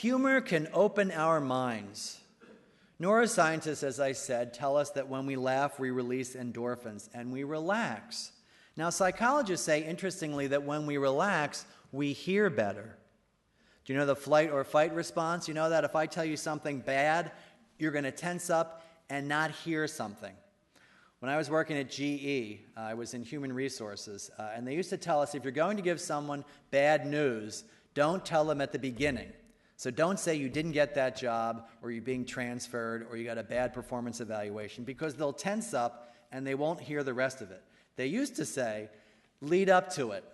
Humor can open our minds. Neuroscientists, as I said, tell us that when we laugh, we release endorphins and we relax. Now, psychologists say, interestingly, that when we relax, we hear better. Do you know the flight or fight response? You know that if I tell you something bad, you're going to tense up and not hear something. When I was working at GE, I was in human resources, and they used to tell us if you're going to give someone bad news, don't tell them at the beginning. So don't say you didn't get that job, or you're being transferred, or you got a bad performance evaluation, because they'll tense up and they won't hear the rest of it. They used to say, lead up to it.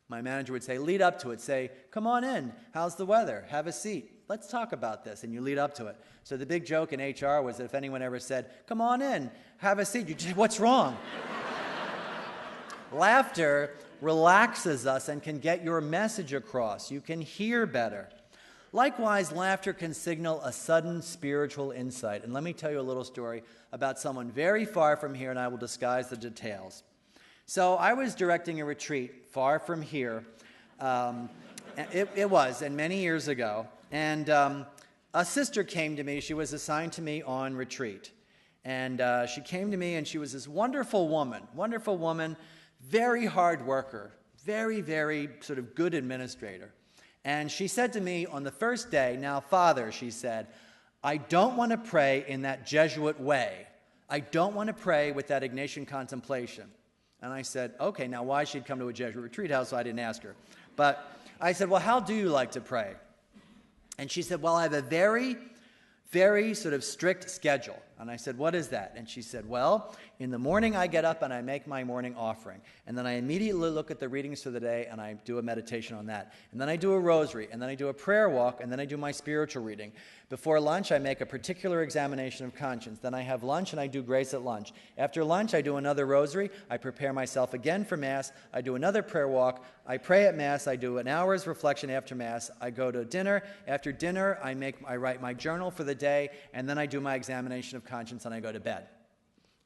My manager would say, lead up to it. Say, come on in. How's the weather? Have a seat. Let's talk about this. And you lead up to it. So the big joke in HR was that if anyone ever said, come on in, have a seat, you'd say, what's wrong? Laughter relaxes us and can get your message across. You can hear better. Likewise, laughter can signal a sudden spiritual insight. And let me tell you a little story about someone very far from here, and I will disguise the details. So I was directing a retreat far from here. It was, and many years ago. And a sister came to me. She was assigned to me on retreat. And she came to me, and she was this wonderful woman, very hard worker, very, very sort of good administrator. And she said to me on the first day, now, Father, she said, I don't want to pray in that Jesuit way. I don't want to pray with that Ignatian contemplation. And I said, okay, now why she'd come to a Jesuit retreat house, so I didn't ask her. But I said, well, how do you like to pray? And she said, well, I have a very, very sort of strict schedule. And I said, what is that? And she said, well, in the morning I get up and I make my morning offering. And then I immediately look at the readings for the day and I do a meditation on that. And then I do a rosary. And then I do a prayer walk. And then I do my spiritual reading. Before lunch, I make a particular examination of conscience. Then I have lunch and I do grace at lunch. After lunch, I do another rosary. I prepare myself again for Mass. I do another prayer walk. I pray at Mass. I do an hour's reflection after Mass. I go to dinner. After dinner, I write my journal for the day. And then I do my examination of conscience and I go to bed.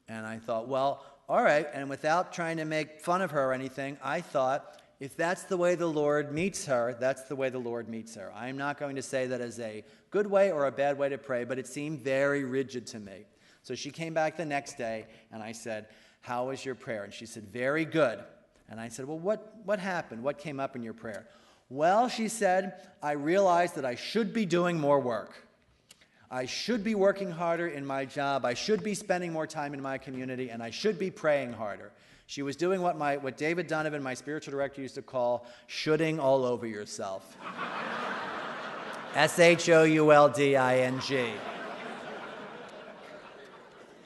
And I thought, well, all right. And without trying to make fun of her or anything, I thought, if that's the way the Lord meets her, that's the way the Lord meets her. I'm not going to say that as a good way or a bad way to pray, but it seemed very rigid to me. So she came back the next day, and I said, how was your prayer? And she said, very good. And I said, well, what happened? What came up in your prayer? Well, she said, I realized that I should be doing more work. I should be working harder in my job. I should be spending more time in my community, and I should be praying harder. She was doing what David Donovan, my spiritual director, used to call shoulding all over yourself. S-H-O-U-L-D-I-N-G.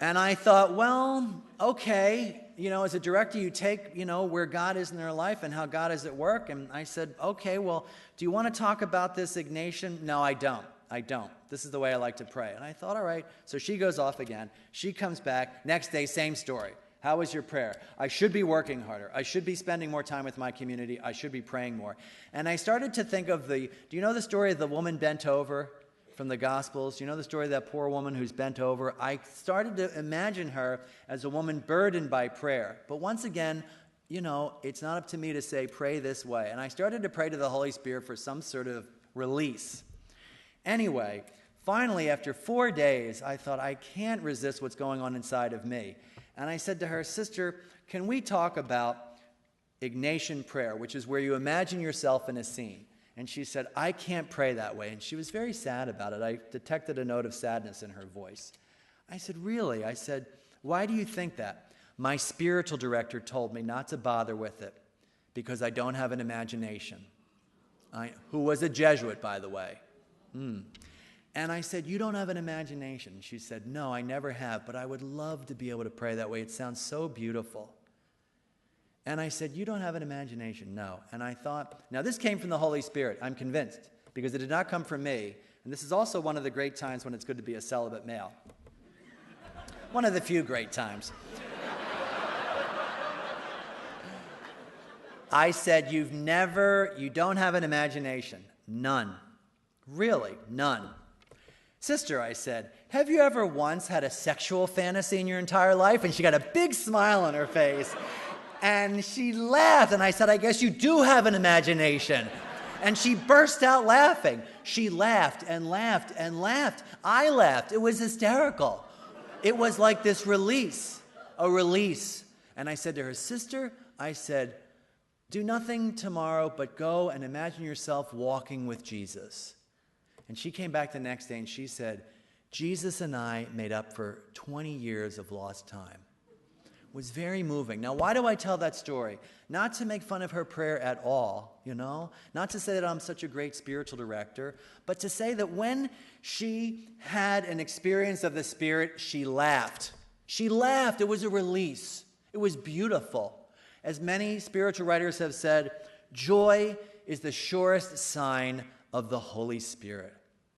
And I thought, well, okay, as a director, you take, where God is in their life and how God is at work. And I said, okay, well, do you want to talk about this Ignatian? No, I don't. This is the way I like to pray. And I thought, all right. So she goes off again. She comes back. Next day, same story. How was your prayer? I should be working harder. I should be spending more time with my community. I should be praying more. And I started to think of do you know the story of the woman bent over from the Gospels? Do you know the story of that poor woman who's bent over? I started to imagine her as a woman burdened by prayer. But once again, it's not up to me to say, pray this way. And I started to pray to the Holy Spirit for some sort of release. Anyway, finally, after 4 days, I thought, I can't resist what's going on inside of me. And I said to her, sister, can we talk about Ignatian prayer, which is where you imagine yourself in a scene? And she said, I can't pray that way. And she was very sad about it. I detected a note of sadness in her voice. I said, really? I said, why do you think that? My spiritual director told me not to bother with it because I don't have an imagination. Who was a Jesuit, by the way. And I said, you don't have an imagination. She said, no, I never have, but I would love to be able to pray that way. It sounds so beautiful. And I said, you don't have an imagination? No. And I thought, now this came from the Holy Spirit, I'm convinced, because it did not come from me. And this is also one of the great times when it's good to be a celibate male. One of the few great times. I said, you don't have an imagination. None. Really, none. Sister, I said, have you ever once had a sexual fantasy in your entire life? And she got a big smile on her face. And she laughed, and I said, I guess you do have an imagination. And she burst out laughing. She laughed and laughed and laughed. I laughed. It was hysterical. It was like this release, a release. And I said to her, sister, I said, do nothing tomorrow but go and imagine yourself walking with Jesus. And she came back the next day and she said, Jesus and I made up for 20 years of lost time. It was very moving. Now, why do I tell that story? Not to make fun of her prayer at all, not to say that I'm such a great spiritual director, but to say that when she had an experience of the Spirit, she laughed. She laughed. It was a release. It was beautiful. As many spiritual writers have said, joy is the surest sign of the Holy Spirit.